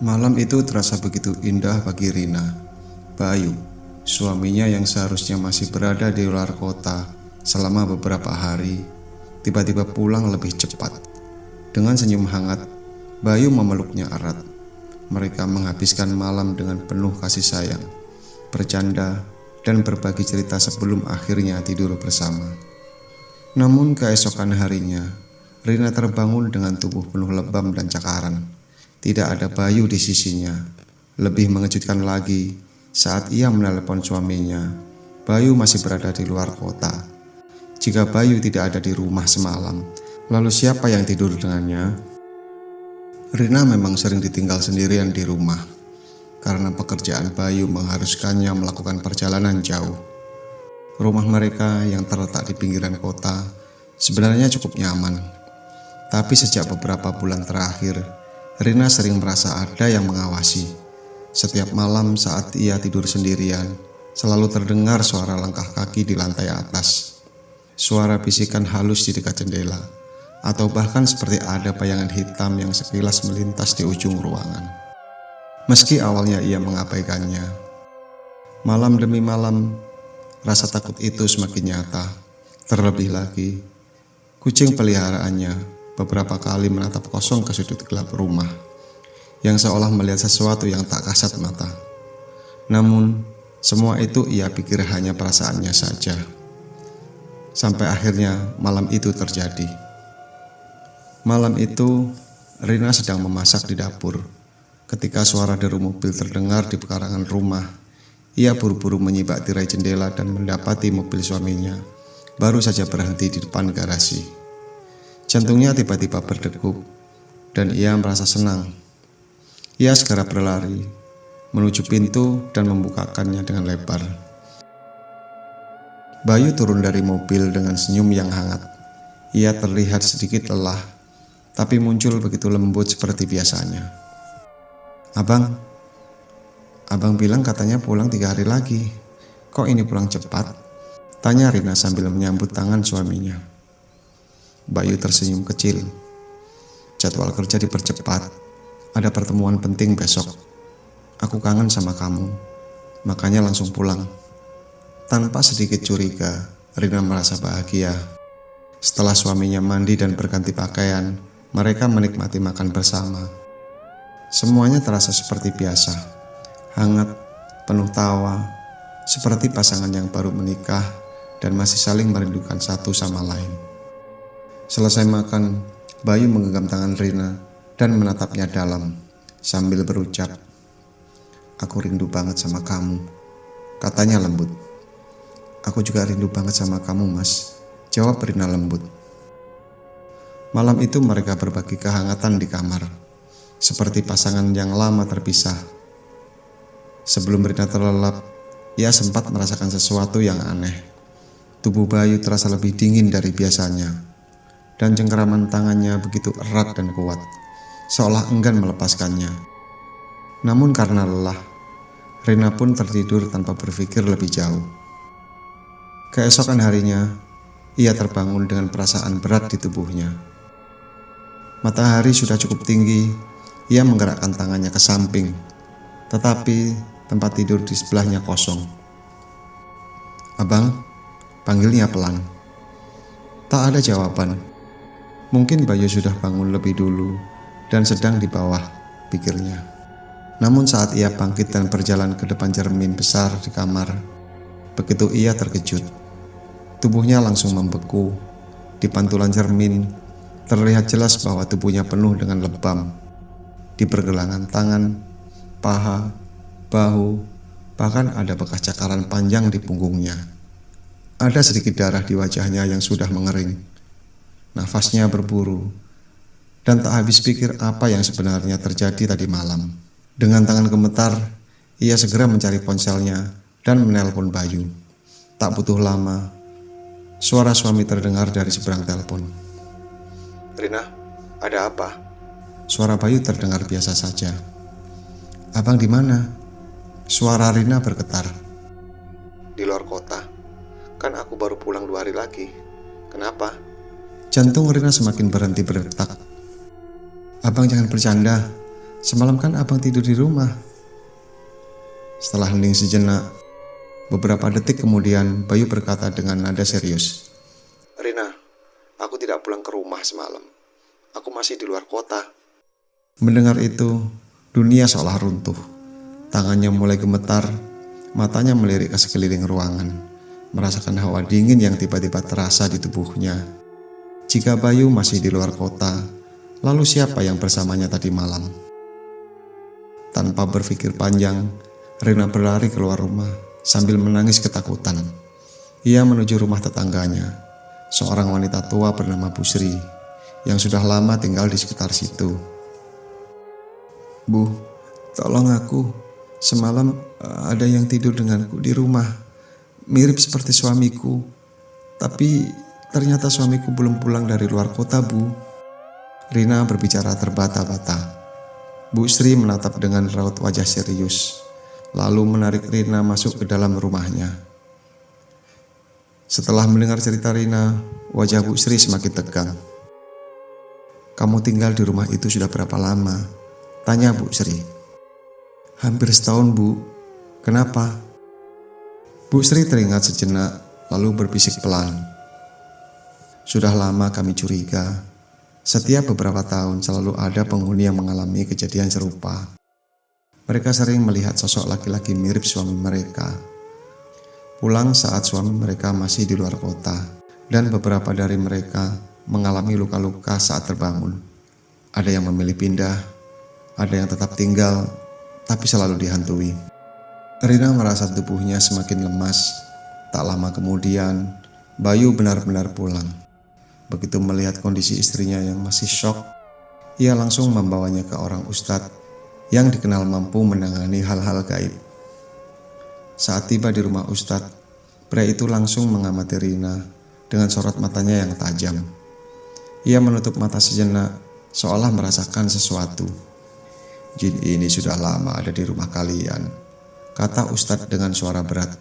Malam itu terasa begitu indah bagi Rina. Bayu, suaminya yang seharusnya masih berada di luar kota selama beberapa hari, tiba-tiba pulang lebih cepat. Dengan senyum hangat, Bayu memeluknya erat. Mereka menghabiskan malam dengan penuh kasih sayang, bercanda, dan berbagi cerita sebelum akhirnya tidur bersama. Namun keesokan harinya, Rina terbangun dengan tubuh penuh lebam dan cakaran. Tidak ada Bayu di sisinya. Lebih mengejutkan lagi, saat ia menelepon suaminya, Bayu masih berada di luar kota. Jika Bayu tidak ada di rumah semalam, lalu siapa yang tidur dengannya? Rina memang sering ditinggal sendirian di rumah, karena pekerjaan Bayu mengharuskannya melakukan perjalanan jauh. Rumah mereka yang terletak di pinggiran kota sebenarnya cukup nyaman. Tapi sejak beberapa bulan terakhir, Rina sering merasa ada yang mengawasi. Setiap malam saat ia tidur sendirian, selalu terdengar suara langkah kaki di lantai atas, suara bisikan halus di dekat jendela, atau bahkan seperti ada bayangan hitam yang sekilas melintas di ujung ruangan. Meski awalnya ia mengabaikannya, malam demi malam, rasa takut itu semakin nyata. Terlebih lagi, kucing peliharaannya beberapa kali menatap kosong ke sudut gelap rumah, yang seolah melihat sesuatu yang tak kasat mata. Namun, semua itu ia pikir hanya perasaannya saja. Sampai akhirnya malam itu terjadi. Malam itu, Rina sedang memasak di dapur. Ketika suara deru mobil terdengar di pekarangan rumah, ia buru-buru menyibak tirai jendela dan mendapati mobil suaminya baru saja berhenti di depan garasi. Jantungnya tiba-tiba berdegup dan ia merasa senang. Ia segera berlari menuju pintu dan membukakannya dengan lebar. Bayu turun dari mobil dengan senyum yang hangat. Ia terlihat sedikit lelah, tapi muncul begitu lembut seperti biasanya. Abang bilang katanya pulang 3 hari lagi. Kok ini pulang cepat? Tanya Rina sambil menyambut tangan suaminya. Bayu tersenyum kecil. Jadwal kerja dipercepat. Ada pertemuan penting besok. Aku kangen sama kamu, makanya langsung pulang. Tanpa sedikit curiga, Rina merasa bahagia. Setelah suaminya mandi dan berganti pakaian, mereka menikmati makan bersama. Semuanya terasa seperti biasa, hangat, penuh tawa, seperti pasangan yang baru menikah dan masih saling merindukan satu sama lain. Selesai makan, Bayu menggenggam tangan Rina dan menatapnya dalam sambil berucap, "Aku rindu banget sama kamu," katanya lembut. "Aku juga rindu banget sama kamu, Mas," jawab Rina lembut. Malam itu mereka berbagi kehangatan di kamar, seperti pasangan yang lama terpisah. Sebelum Rina terlelap, ia sempat merasakan sesuatu yang aneh. Tubuh Bayu terasa lebih dingin dari biasanya, dan cengkeraman tangannya begitu erat dan kuat, seolah enggan melepaskannya. Namun karena lelah, Rina pun tertidur tanpa berpikir lebih jauh. Keesokan harinya, ia terbangun dengan perasaan berat di tubuhnya. Matahari sudah cukup tinggi, ia menggerakkan tangannya ke samping, tetapi tempat tidur di sebelahnya kosong. "Abang," panggilnya pelan. Tak ada jawaban. Mungkin Bayu sudah bangun lebih dulu dan sedang di bawah, pikirnya. Namun saat ia bangkit dan berjalan ke depan cermin besar di kamar, begitu ia terkejut. Tubuhnya langsung membeku. Di pantulan cermin, terlihat jelas bahwa tubuhnya penuh dengan lebam. Di pergelangan tangan, paha, bahu, bahkan ada bekas cakaran panjang di punggungnya. Ada sedikit darah di wajahnya yang sudah mengering. Nafasnya berburu, dan tak habis pikir apa yang sebenarnya terjadi tadi malam. Dengan tangan gemetar, ia segera mencari ponselnya dan menelpon Bayu. Tak butuh lama, suara suami terdengar dari seberang telepon. "Rina, ada apa?" Suara Bayu terdengar biasa saja. "Abang di mana?" Suara Rina bergetar. "Di luar kota. Kan aku baru pulang 2 hari lagi. Kenapa?" Jantung Rina semakin berhenti berdetak. "Abang jangan bercanda. Semalam kan abang tidur di rumah. Setelah hening sejenak, beberapa detik kemudian Bayu berkata dengan nada serius, "Rina, aku tidak pulang ke rumah semalam. Aku masih di luar kota." Mendengar itu, dunia seolah runtuh. Tangannya mulai gemetar, matanya melirik ke sekeliling ruangan, merasakan hawa dingin yang tiba-tiba terasa di tubuhnya. Jika Bayu masih di luar kota, lalu siapa yang bersamanya tadi malam? Tanpa berpikir panjang, Rina berlari keluar rumah sambil menangis ketakutan. Ia menuju rumah tetangganya, seorang wanita tua bernama Bu Sri, yang sudah lama tinggal di sekitar situ. "Bu, tolong aku. Semalam ada yang tidur denganku di rumah. Mirip seperti suamiku. Tapi ternyata suamiku belum pulang dari luar kota, Bu." Rina berbicara terbata-bata. Bu Sri menatap dengan raut wajah serius, lalu menarik Rina masuk ke dalam rumahnya. Setelah mendengar cerita Rina, wajah Bu Sri semakin tegang. "Kamu tinggal di rumah itu sudah berapa lama?" tanya Bu Sri. "Hampir setahun, Bu." "Kenapa?" Bu Sri teringat sejenak, lalu berbisik pelan. "Sudah lama kami curiga. Setiap beberapa tahun selalu ada penghuni yang mengalami kejadian serupa. Mereka sering melihat sosok laki-laki mirip suami mereka. Pulang saat suami mereka masih di luar kota, dan beberapa dari mereka mengalami luka-luka saat terbangun. Ada yang memilih pindah, ada yang tetap tinggal, tapi selalu dihantui." Rina merasa tubuhnya semakin lemas. Tak lama kemudian, Bayu benar-benar pulang. Begitu melihat kondisi istrinya yang masih syok, ia langsung membawanya ke orang ustadz yang dikenal mampu menangani hal-hal gaib. Saat tiba di rumah ustadz, pria itu langsung mengamati Rina dengan sorot matanya yang tajam. Ia menutup mata sejenak, seolah merasakan sesuatu. "Jin ini sudah lama ada di rumah kalian," kata ustadz dengan suara berat.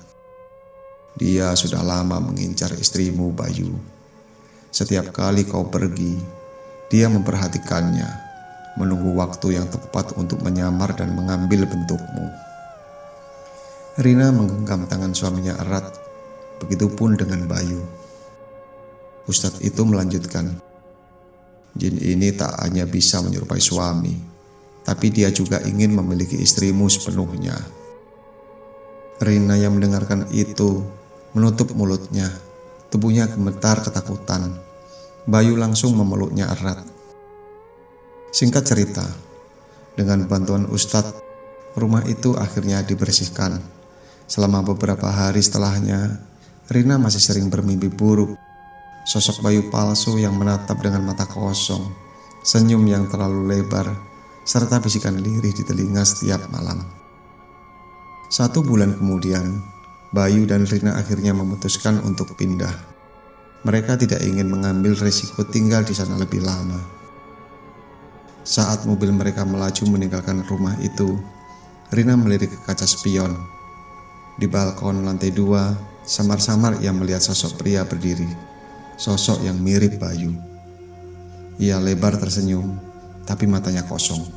"Dia sudah lama mengincar istrimu, Bayu. Setiap kali kau pergi, dia memperhatikannya, menunggu waktu yang tepat untuk menyamar dan mengambil bentukmu." Rina menggenggam tangan suaminya erat, begitupun dengan Bayu. Ustadz itu melanjutkan, "Jin ini tak hanya bisa menyerupai suami, tapi dia juga ingin memiliki istrimu sepenuhnya." Rina yang mendengarkan itu menutup mulutnya. Tubuhnya gemetar ketakutan. Bayu langsung memeluknya erat. Singkat cerita, dengan bantuan ustadz, rumah itu akhirnya dibersihkan. Selama beberapa hari setelahnya, Rina masih sering bermimpi buruk. Sosok Bayu palsu yang menatap dengan mata kosong, senyum yang terlalu lebar, serta bisikan lirih di telinga setiap malam. 1 bulan kemudian, Bayu dan Rina akhirnya memutuskan untuk pindah. Mereka tidak ingin mengambil risiko tinggal di sana lebih lama. Saat mobil mereka melaju meninggalkan rumah itu, Rina melirik ke kaca spion. Di balkon lantai 2, samar-samar ia melihat sosok pria berdiri, sosok yang mirip Bayu. Ia lebar tersenyum, tapi matanya kosong.